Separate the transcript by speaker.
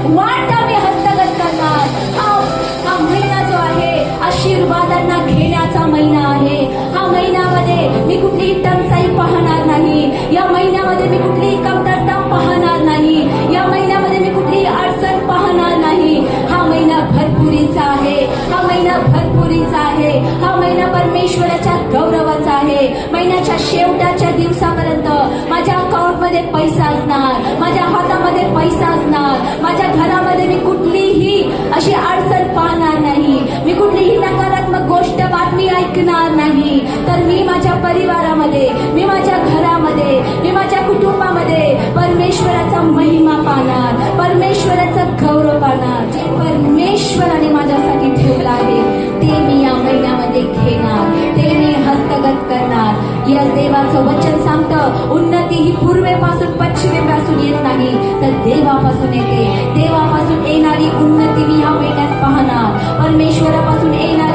Speaker 1: वाटा मी हस्तगत करणार. हा महिना जो आहे आशीर्वादांना घेण्याचा महिना आहे. हा महिन्यामध्ये मी कुठलीही टंचाई पाहणार नाही. या महिन्यामध्ये मी कुठलीही कमतरता पाहणार नाही. या महिन्यामध्ये मी कुठलीही अडचण पाहणार नाही. हा महिना भरपुरीचा आहे. हा महिना भरपुरीचा आहे. हा महिना परमेश्वराच्या गौरवाचा आहे. महिन्याच्या शेवटाच्या दिवसापर्यंत माझ्या अकाउंटमध्ये पैसा असणार, माझ्या हातामध्ये पैसा असणार. माझ्या घरामध्ये मी कुठलीही अशी अडचण पाहणार नाही. मी कुठलीही नकारात्मक गोष्ट बातमी ऐकणार नाही. तर मी माझ्या परिवारामध्ये, मी माझ्या घरामध्ये, मी माझ्या कुटुंबामध्ये परमेश्वराचा महिमा पाहणार, परमेश्वराचा गौरव पाहणार. जे परमेश्वराने माझ्यासाठी ठेवलं आहे ते मी या महिन्यामध्ये घेणार, ते मी हस्तगत करणार. या देवाचं वचन सांगतं, उन्नती ही पूर्वेपासून पश्चिमेपासून येत नाही, तर देवापासून येते. देवापासून येणारी उन्नती मी या महिन्यात पाहणार. परमेश्वरापासून येणारी